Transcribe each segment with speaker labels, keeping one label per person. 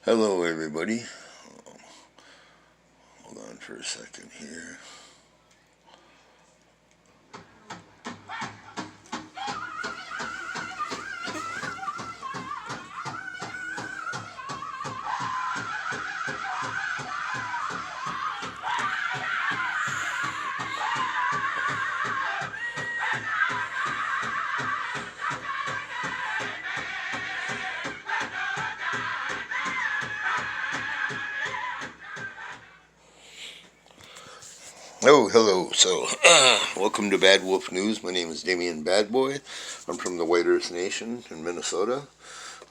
Speaker 1: Hello, everybody. Hold on for a second here. Oh, hello. So, welcome to Bad Wolf News. My name is Damian Badboy. I'm from the White Earth Nation in Minnesota.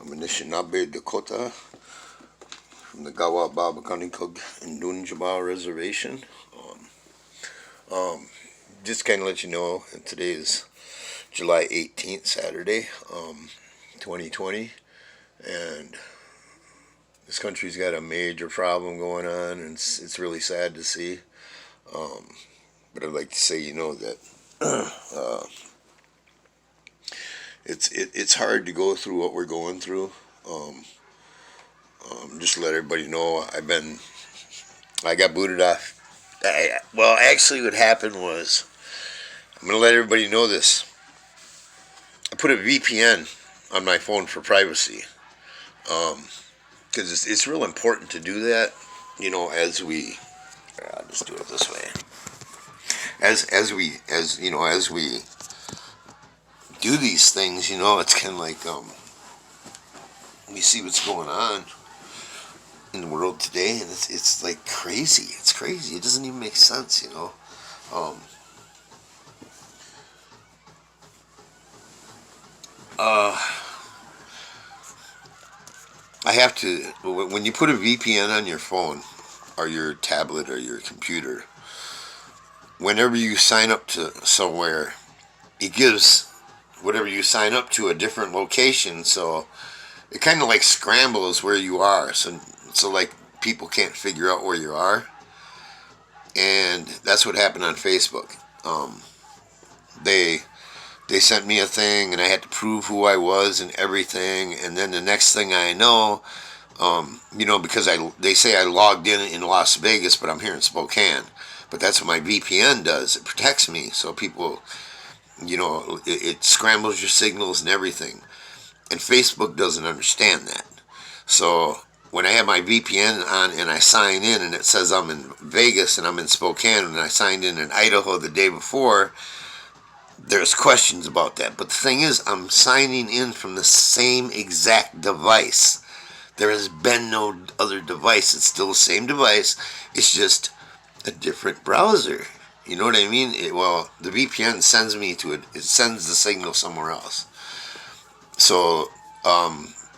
Speaker 1: I'm a Anishinaabe Dakota from the Gawa Babakanikoog and Dunjaba Reservation. Just kind of let you know, today is July 18th, Saturday, 2020, and this country's got a major problem going on, and it's really sad to see. But I'd like to say, that it's hard to go through what we're going through. Just to let everybody know, I got booted off. Well, actually, what happened was, I'm gonna let everybody know this. I put a VPN on my phone for privacy, because it's real important to do that. As we, I'll just do it this way. As we do these things, it's kind of like we see what's going on in the world today, and it's like crazy. It's crazy. It doesn't even make sense, I have to, when you put a VPN on your phone or your tablet or your computer, whenever you sign up to somewhere, it gives whatever you sign up to a different location, so it kind of like scrambles where you are, so like people can't figure out where you are. And that's what happened on Facebook. They sent me a thing, and I had to prove who I was and everything. And then the next thing I know, because they say I logged in Las Vegas, but I'm here in Spokane. But that's what my VPN does. It protects me, so people, it scrambles your signals and everything. And Facebook doesn't understand that. So when I have my VPN on and I sign in and it says I'm in Vegas and I'm in Spokane, and I signed in Idaho the day before, there's questions about that. But the thing is, I'm signing in from the same exact device. There has been no other device. It's still the same device. It's just a different browser. You know what I mean? The VPN sends me to it. It sends the signal somewhere else. So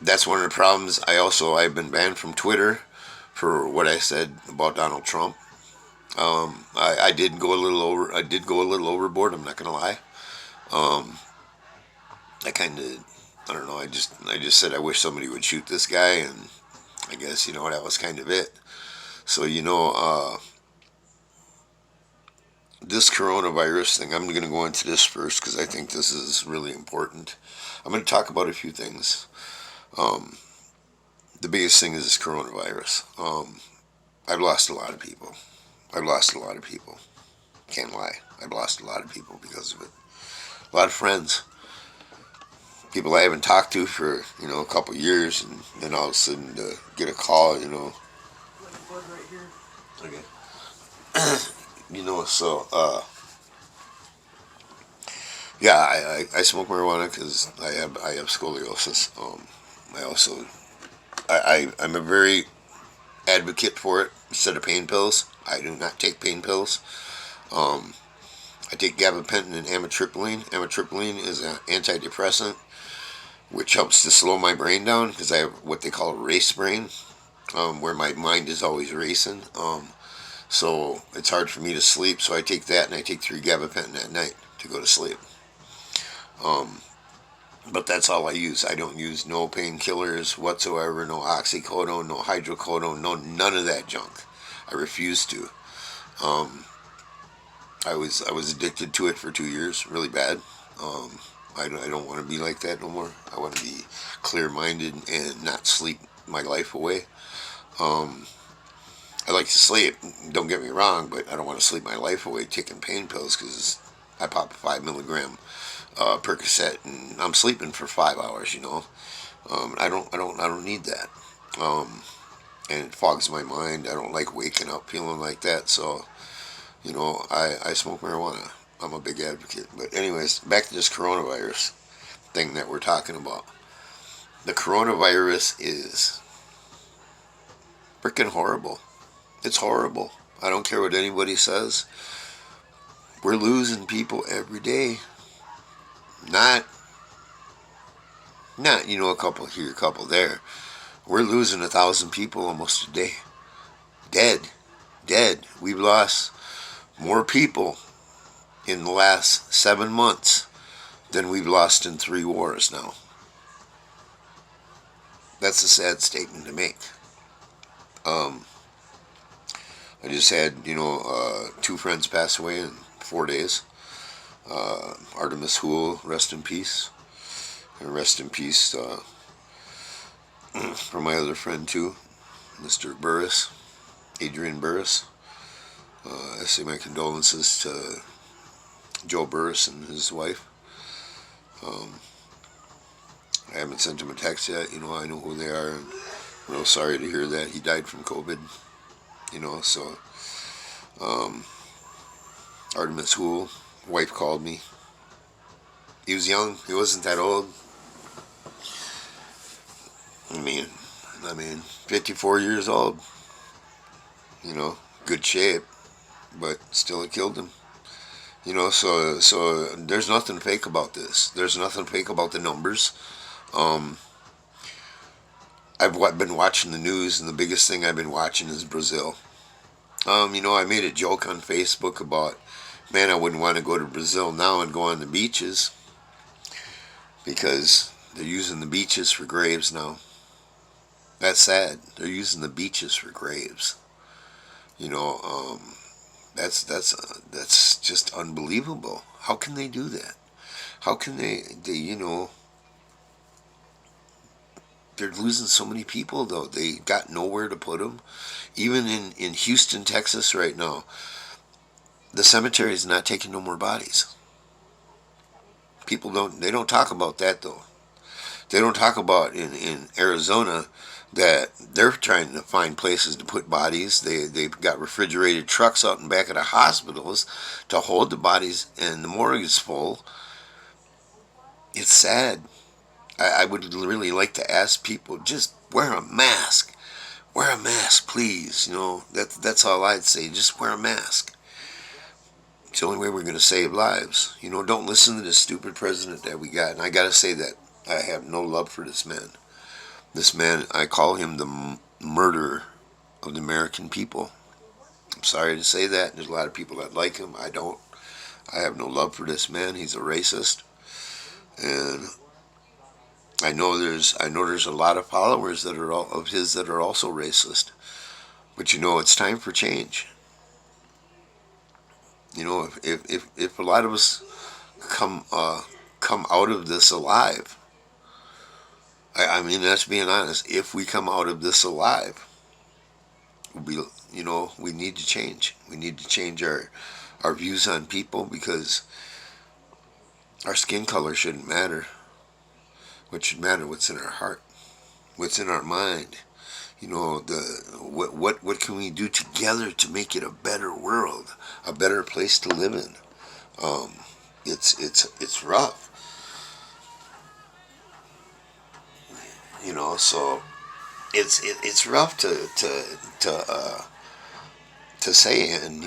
Speaker 1: that's one of the problems. I've been banned from Twitter for what I said about Donald Trump. I did go a little overboard. I'm not gonna lie. I don't know. I just said I wish somebody would shoot this guy, and I guess that was kind of it. So this coronavirus thing, I'm going to go into this first because I think this is really important. I'm going to talk about a few things. The biggest thing is this coronavirus. I've lost a lot of people. Can't lie. I've lost a lot of people because of it. A lot of friends. People I haven't talked to for, a couple years, and then all of a sudden to get a call, Okay. Yeah, I smoke marijuana because I have scoliosis. I'm a very advocate for it instead of pain pills. I do not take pain pills. I take gabapentin and amitriptyline. Amitriptyline is an antidepressant, which helps to slow my brain down because I have what they call a race brain, where my mind is always racing. So it's hard for me to sleep, so I take that, and I take 3 gabapentin at night to go to sleep. But that's all I use. I don't use no painkillers whatsoever, no oxycodone, no hydrocodone, none of that junk. I refuse to. I was addicted to it for 2 years, really bad. Um, I don't want to be like that no more. I want to be clear-minded and not sleep my life away. Um, I like to sleep. Don't get me wrong, but I don't want to sleep my life away taking pain pills because I pop a 5 milligram Percocet and I'm sleeping for 5 hours. I don't need that. Um, and it fogs my mind. I don't like waking up feeling like that. So I smoke marijuana. I'm a big advocate. But anyways, back to this coronavirus thing that we're talking about. The coronavirus is freaking horrible. It's horrible. I don't care what anybody says. We're losing people every day. Not, a couple here, a couple there. We're losing 1,000 people almost a day. Dead. Dead. We've lost more people in the last 7 months than we've lost in 3 wars now. That's a sad statement to make. Um, I just had, two friends pass away in 4 days. Artemis Hool, rest in peace. And rest in peace for my other friend too, Mr. Burris, Adrian Burris. I say my condolences to Joe Burris and his wife. Um, I haven't sent him a text yet. I know who they are. And I'm real sorry to hear that he died from COVID. So Artemis Hool, wife called me. He was young. He wasn't that old. I mean, 54 years old. Good shape, but still it killed him. So there's nothing fake about this. There's nothing fake about the numbers. Um, I've been watching the news, and the biggest thing I've been watching is Brazil. I made a joke on Facebook about, man, I wouldn't want to go to Brazil now and go on the beaches because they're using the beaches for graves now. That's sad. They're using the beaches for graves. You know, um, that's just unbelievable. How can they do that? How can they they're losing so many people though. They got nowhere to put them. Even in Houston, Texas right now, the cemetery is not taking no more bodies. They don't talk about that though. They don't talk about in Arizona that they're trying to find places to put bodies. They've got refrigerated trucks out in back of the hospitals to hold the bodies, and the morgue is full. It's sad. I would really like to ask people, just wear a mask. Wear a mask, please. That's all I'd say. Just wear a mask. It's the only way we're going to save lives. Don't listen to this stupid president that we got. And I got to say that I have no love for this man. This man, I call him the murderer of the American people. I'm sorry to say that. There's a lot of people that like him. I don't. I have no love for this man. He's a racist. And I know there's a lot of followers that are of his that are also racist. But it's time for change. If a lot of us come out of this alive, I mean that's being honest. If we come out of this alive, we need to change. We need to change our views on people because our skin color shouldn't matter. What should matter? What's in our heart? What's in our mind? What can we do together to make it a better world, a better place to live in? Um, it's rough, So it's rough to say, and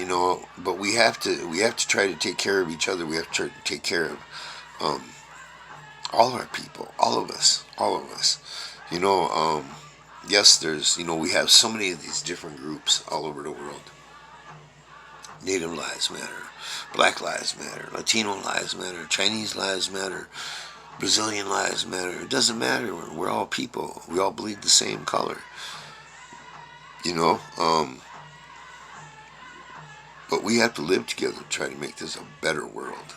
Speaker 1: but we have to try to take care of each other. We have to try to take care of um, all our people, all of us. You know, um, yes, we have so many of these different groups all over the world. Native Lives Matter, Black Lives Matter, Latino Lives Matter, Chinese Lives Matter, Brazilian Lives Matter. It doesn't matter. We're all people. We all bleed the same color. You know, um, But we have to live together to try to make this a better world.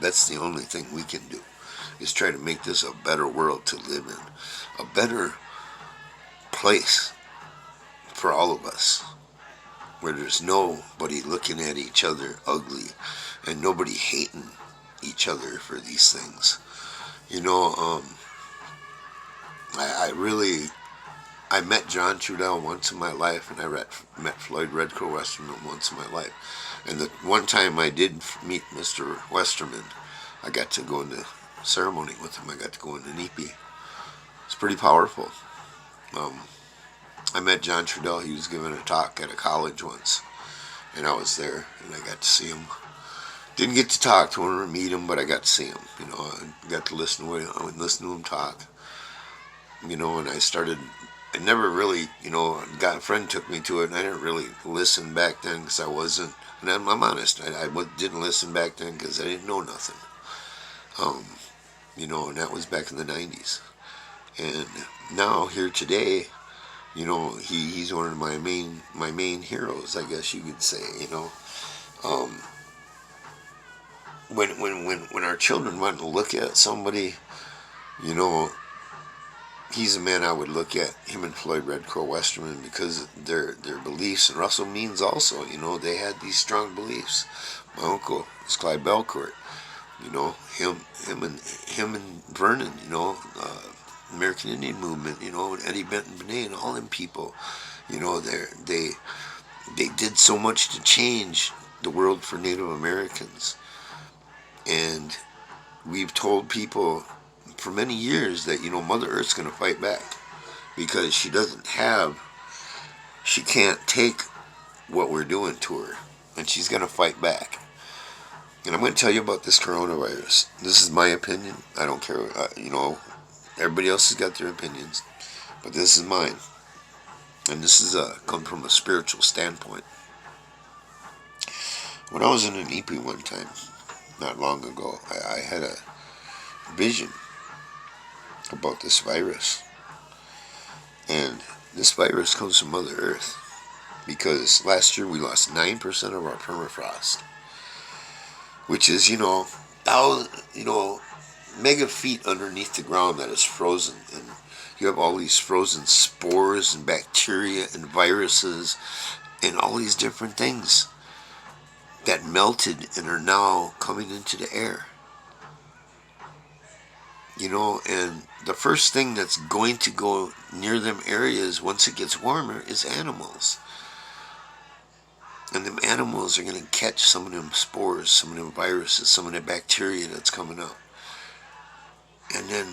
Speaker 1: That's the only thing we can do, is try to make this a better world to live in. A better place for all of us, where there's nobody looking at each other ugly and nobody hating each other for these things. You know, I met John Trudell once in my life, and I met Floyd Red Crow Westerman once in my life. And the one time I did meet Mr. Westerman, I got to go into ceremony with him. I got to go into Nipi. It's pretty powerful. I met John Trudell. He was giving a talk at a college once, and I was there, and I got to see him. Didn't get to talk to him or meet him, but I got to see him. You know, I got to listen to him talk. You know, and I never really, you know, a friend took me to it, and I didn't really listen back then because I wasn't, and I'm honest, I didn't listen back then because I didn't know nothing. You know, and that was back in the 90s. And now, here today, you know, he's one of my main heroes, I guess you could say, you know. When our children want to look at somebody, you know, he's a man I would look at, him and Floyd Red Crow Westerman, because their beliefs, and Russell Means also, you know, they had these strong beliefs. My uncle was Clyde Belcourt, you know, him and Vernon, you know, American Indian Movement, you know, and Eddie Benton Benet and all them people, you know, they did so much to change the world for Native Americans. And we've told people for many years that, you know, Mother Earth's going to fight back, because she can't take what we're doing to her, and she's going to fight back. And I'm going to tell you about this coronavirus. This is my opinion. I don't care, you know, everybody else has got their opinions, but this is mine. And this is come from a spiritual standpoint. When I was in an EP one time, not long ago, I had a vision about this virus. And this virus comes from Mother Earth, because last year we lost 9% of our permafrost, which is, you know, mega feet underneath the ground that is frozen. And you have all these frozen spores and bacteria and viruses and all these different things that melted and are now coming into the air. You know, and the first thing that's going to go near them areas once it gets warmer is animals. And them animals are going to catch some of them spores, some of them viruses, some of the bacteria that's coming up. And then,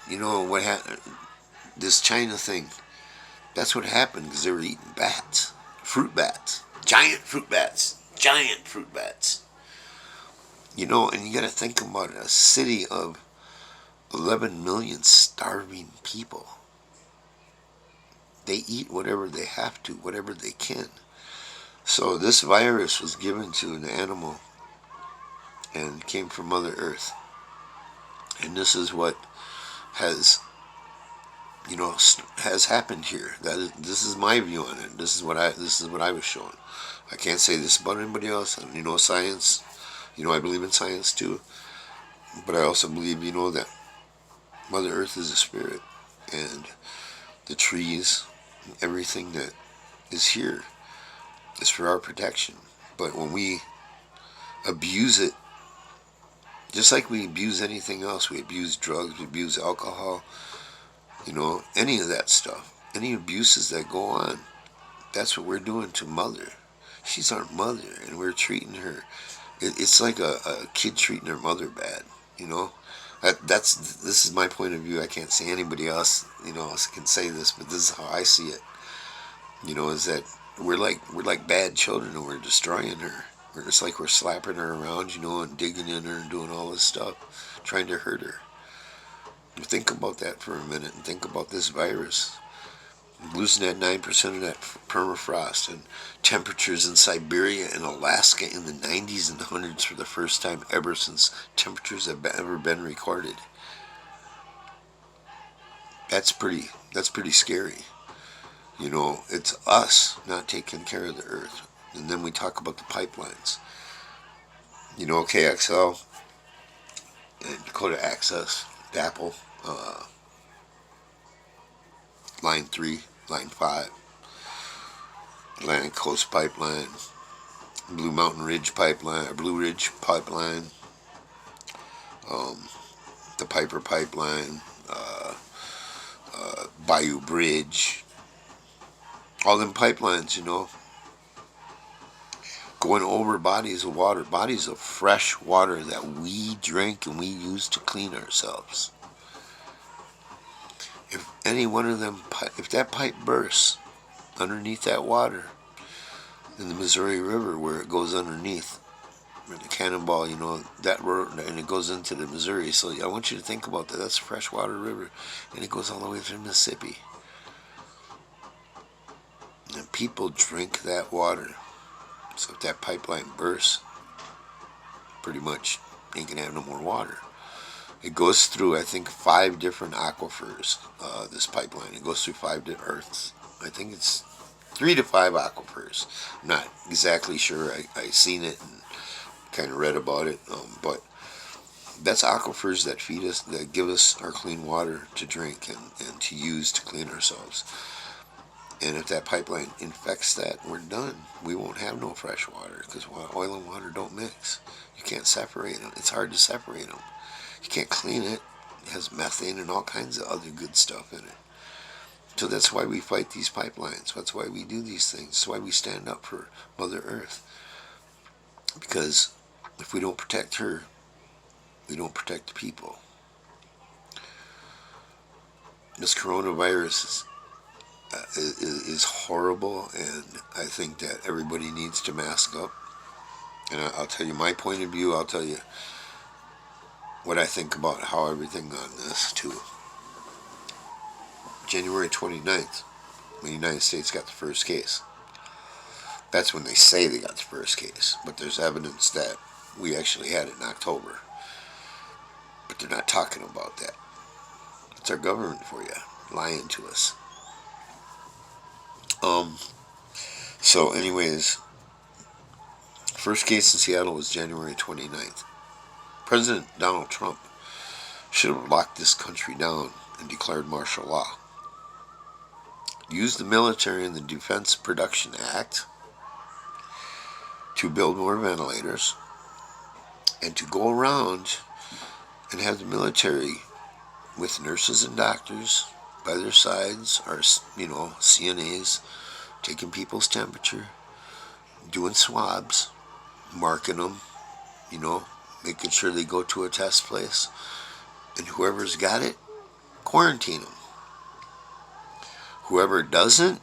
Speaker 1: you know, what happened? This China thing, that's what happened, because they were eating bats, fruit bats, giant fruit bats. You know, and you got to think about it, a city of 11 million starving people. They eat whatever they have to, whatever they can. So this virus was given to an animal and came from Mother Earth. And this is what has, you know, has happened here. This is my view on it. This is what I was shown. I can't say this about anybody else. And, you know, science, you know, I believe in science too. But I also believe, you know, that Mother Earth is a spirit, and the trees, everything that is here is for our protection. But when we abuse it, just like we abuse anything else, we abuse drugs, we abuse alcohol, you know, any of that stuff, any abuses that go on, that's what we're doing to Mother. She's our mother, and we're treating her. It's like a kid treating their mother bad, you know. This is my point of view. I can't say anybody else, you know, can say this, but this is how I see it. You know, is that we're like bad children, and we're destroying her. We're slapping her around, you know, and digging in her and doing all this stuff, trying to hurt her. Think about that for a minute, and think about this virus. Losing that 9% of that permafrost, and temperatures in Siberia and Alaska in the 90s and 100s for the first time ever since temperatures have ever been recorded. That's pretty scary. You know, it's us not taking care of the earth. And then we talk about the pipelines. You know, KXL and Dakota Access, DAPL, Line 3, Line 5, Atlantic Coast Pipeline, Blue Mountain Ridge Pipeline, or Blue Ridge Pipeline, the Piper Pipeline, Bayou Bridge, all them pipelines, you know, going over bodies of water, bodies of fresh water that we drink and we use to clean ourselves. If any one of them, if that pipe bursts underneath that water in the Missouri River where it goes underneath, the Cannonball, you know, that road, and it goes into the Missouri. So I want you to think about that. That's a freshwater river, and it goes all the way through Mississippi. And people drink that water. So if that pipeline bursts, pretty much ain't gonna have no more water. It goes through, I think, 5 different aquifers. This pipeline, it goes through 5 different earths. I think it's 3 to 5 aquifers. I'm not exactly sure. I seen it and kind of read about it, but that's aquifers that feed us, that give us our clean water to drink and to use to clean ourselves. And if that pipeline infects that, we're done. We won't have no fresh water because oil and water don't mix. You can't separate them. It's hard to separate them. You can't clean it. It has methane and all kinds of other good stuff in it. So that's why we fight these pipelines. That's why we do these things. That's why we stand up for Mother Earth. Because if we don't protect her, we don't protect the people. This coronavirus is horrible, and I think that everybody needs to mask up. And I'll tell you my point of view. I'll tell you what I think about how everything on this too. January 29th, the United States got the first case. That's when they say they got the first case, but there's evidence that we actually had it in October. But they're not talking about that. It's our government for you, lying to us. So anyways, first case in Seattle was January 29th. President Donald Trump should have locked this country down and declared martial law. Used the military and the Defense Production Act to build more ventilators and to go around and have the military with nurses and doctors by their sides, or, you know, CNAs, taking people's temperature, doing swabs, marking them, you know, making sure they go to a test place, and whoever's got it, quarantine them. Whoever doesn't,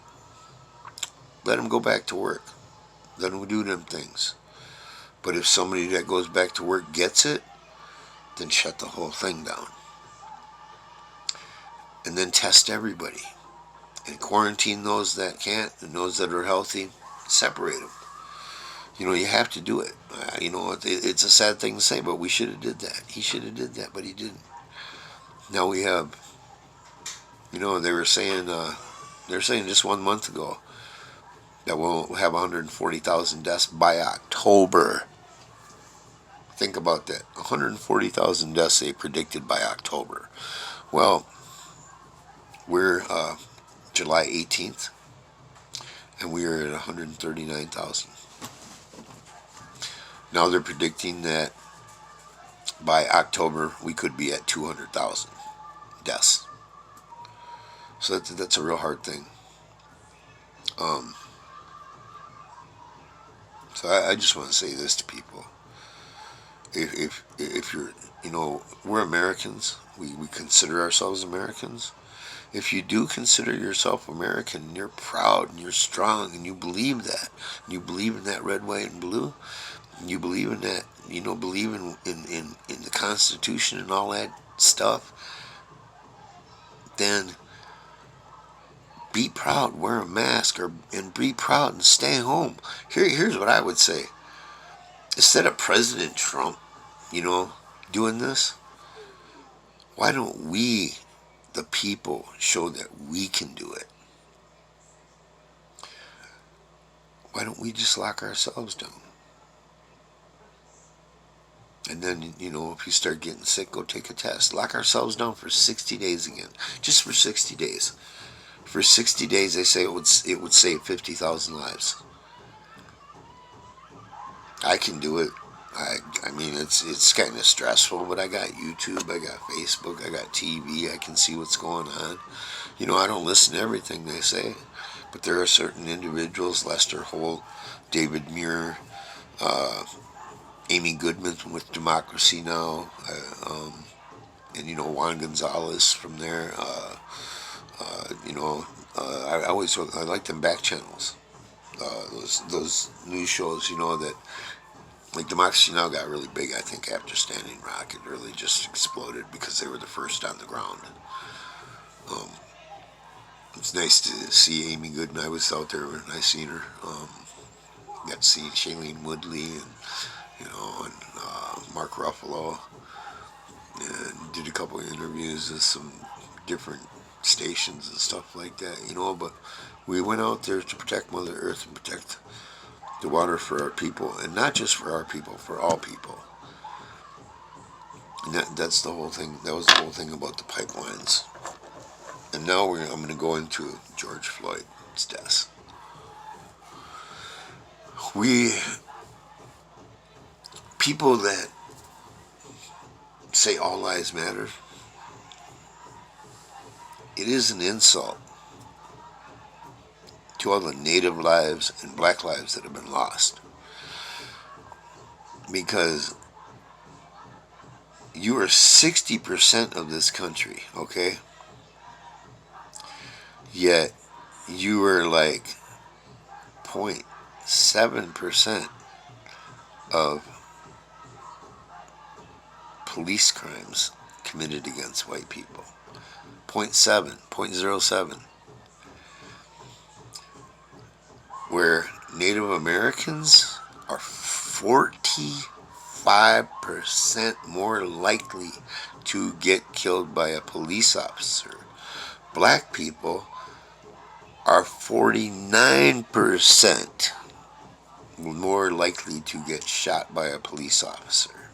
Speaker 1: let them go back to work. Let them do them things. But if somebody that goes back to work gets it, then shut the whole thing down. And then test everybody. And quarantine those that can't, and those that are healthy, separate them. You know, you have to do it. You know, it's a sad thing to say, but we should have did that. He should have did that, but he didn't. Now we have, you know, they were saying just 1 month ago that we'll have 140,000 deaths by October. Think about that. 140,000 deaths they predicted by October. Well, we're July 18th, and we are at 139,000. Now they're predicting that by October we could be at 200,000 deaths. So that's a real hard thing. So I just want to say this to people. If you're, you know, we're Americans. We consider ourselves Americans. If you do consider yourself American, and you're proud and you're strong and you believe that, and you believe in that red, white, and blue, and you believe in that, you know, believe in the Constitution and all that stuff, then be proud, wear a mask, and be proud and stay home. Here's what I would say. Instead of President Trump, you know, doing this, why don't we, the people, show that we can do it? Why don't we just lock ourselves down? And then, if you start getting sick, go take a test. Lock ourselves down for 60 days again. Just for 60 days. For 60 days, they say it would save 50,000 lives. I can do it. I mean, it's kind of stressful, but I got YouTube, I got Facebook, I got TV. I can see what's going on. I don't listen to everything they say, but there are certain individuals, Lester Holt, David Muir, Amy Goodman with Democracy Now!, and Juan Gonzalez from there. I like them back channels. Those news shows, that like Democracy Now! Got really big, I think, after Standing Rock. It really just exploded because they were the first on the ground. It's nice to see Amy Goodman. I was out there when I seen her. Got to see Shailene Woodley and Mark Ruffalo, and did a couple of interviews with some different stations and stuff like that. But we went out there to protect Mother Earth and protect the water for our people, and not just for our people, for all people. And that's the whole thing. That was the whole thing about the pipelines. And now I'm going to go into George Floyd's death. People that say all lives matter, it is an insult to all the Native lives and Black lives that have been lost. Because you are 60% of this country, okay? Yet you are like 0.7% of police crimes committed against white people. 0.07. Where Native Americans are 45% more likely to get killed by a police officer. Black people are 49% more likely to get shot by a police officer.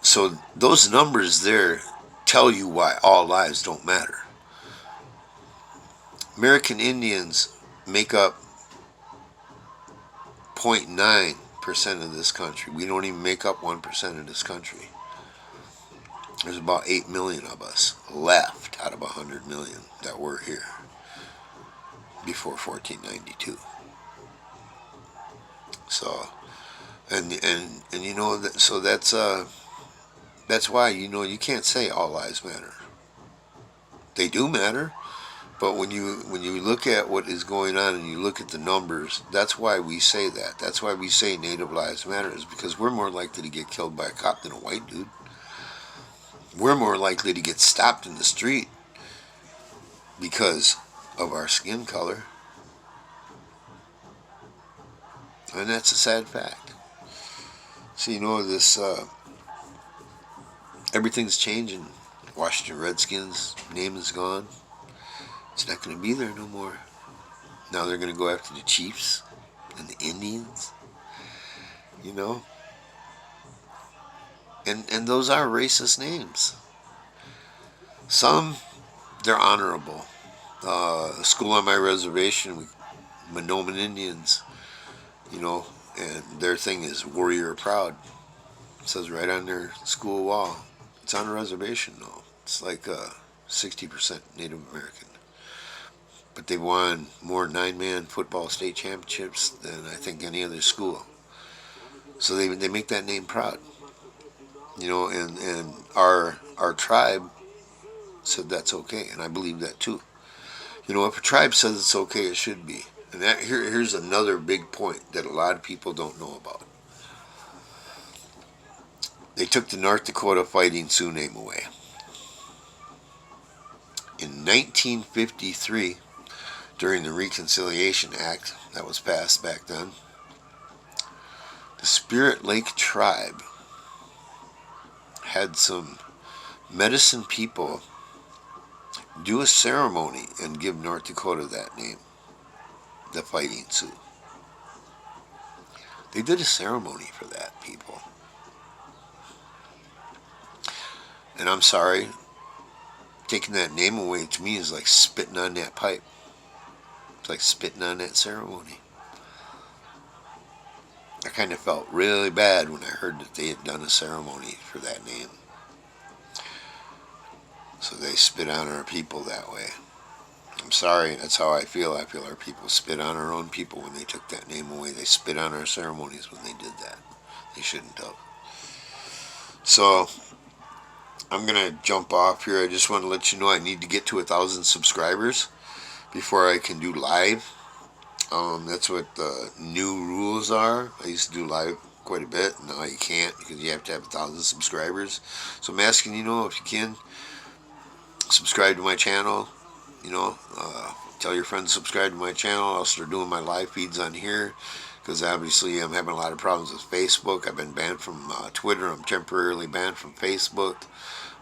Speaker 1: So those numbers there tell you why all lives don't matter. American Indians make up 0.9% of this country. We don't even make up 1% of this country. There's about 8 million of us left out of 100 million that were here before 1492. So, so that's why you can't say all lives matter. They do matter, but when you look at what is going on and you look at the numbers, that's why we say that. That's why we say Native lives matter, is because we're more likely to get killed by a cop than a white dude. We're more likely to get stopped in the street because of our skin color. And that's a sad fact. So this everything's changing. Washington Redskins name is gone. It's not going to be there no more. Now they're going to go after the Chiefs and the Indians. And those are racist names. Some, they're honorable. School on my reservation, Monoman Indians, and their thing is Warrior Proud. It says right on their school wall. It's on a reservation, though. It's like 60% Native American. But they won more 9-man football state championships than I think any other school. So they make that name proud. And our tribe said that's okay, and I believe that too. If a tribe says it's okay, it should be. And here's another big point that a lot of people don't know about. They took the North Dakota Fighting Sioux name away. In 1953, during the Reconciliation Act that was passed back then, the Spirit Lake tribe had some medicine people do a ceremony and give North Dakota that name. the Fighting Sioux. They did a ceremony for that, people. And I'm sorry, taking that name away to me is like spitting on that pipe. It's like spitting on that ceremony. I kind of felt really bad when I heard that they had done a ceremony for that name. So they spit on our people that way. I'm sorry, that's how I feel. I feel our people spit on our own people when they took that name away. They spit on our ceremonies when they did that. They shouldn't have. So, I'm going to jump off here. I just want to let you know I need to get to 1,000 subscribers before I can do live. That's what the new rules are. I used to do live quite a bit. Now you can't because you have to have 1,000 subscribers. So I'm asking, if you can, subscribe to my channel. Tell your friends to subscribe to my channel. I'll start doing my live feeds on here because obviously I'm having a lot of problems with Facebook. I've been banned from Twitter. I'm temporarily banned from Facebook.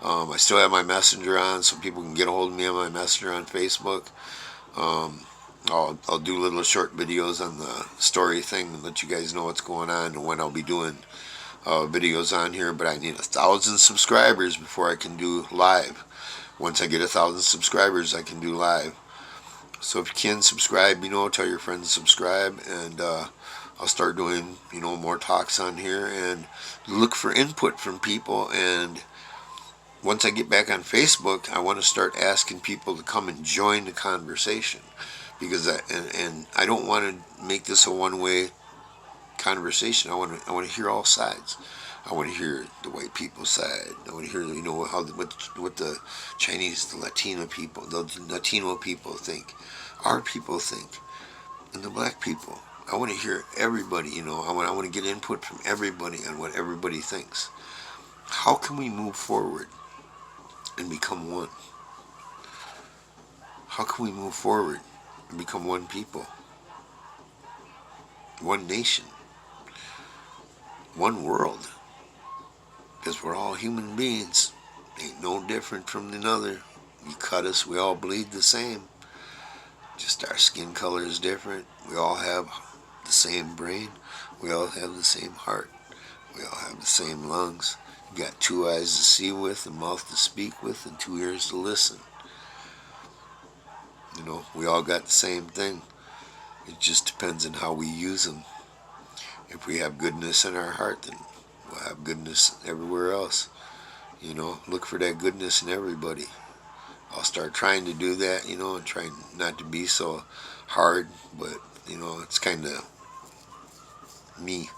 Speaker 1: I still have my Messenger on so people can get a hold of me on my Messenger on Facebook. I'll do little short videos on the story thing and let you guys know what's going on and when I'll be doing videos on here. But I need 1,000 subscribers before I can do live. Once I get 1,000 subscribers, I can do live. So if you can subscribe, tell your friends to subscribe, and I'll start doing, more talks on here and look for input from people. And once I get back on Facebook, I want to start asking people to come and join the conversation, because I don't want to make this a one-way conversation. I want to hear all sides. I want to hear the white people's side. I want to hear, what the Chinese, the Latino people think, our people think, and the black people. I want to hear everybody. I want to get input from everybody on what everybody thinks. How can we move forward and become one? How can we move forward and become one people, one nation, one world? Because we're all human beings. Ain't no different from another. You cut us, we all bleed the same. Just our skin color is different. We all have the same brain. We all have the same heart. We all have the same lungs. You got 2 eyes to see with, a mouth to speak with, and 2 ears to listen. We all got the same thing. It just depends on how we use them. If we have goodness in our heart, then we'll have goodness everywhere else. Look for that goodness in everybody. I'll start trying to do that, and trying not to be so hard, but, it's kind of me.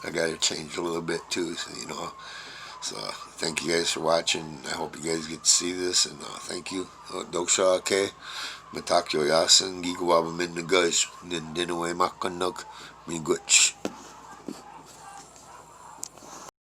Speaker 1: I got to change a little bit too, So, thank you guys for watching. I hope you guys get to see this, and thank you. Doksha, okay? Matakyo yasan, gigawaba min nagaj, nindinaway makanog, miguch.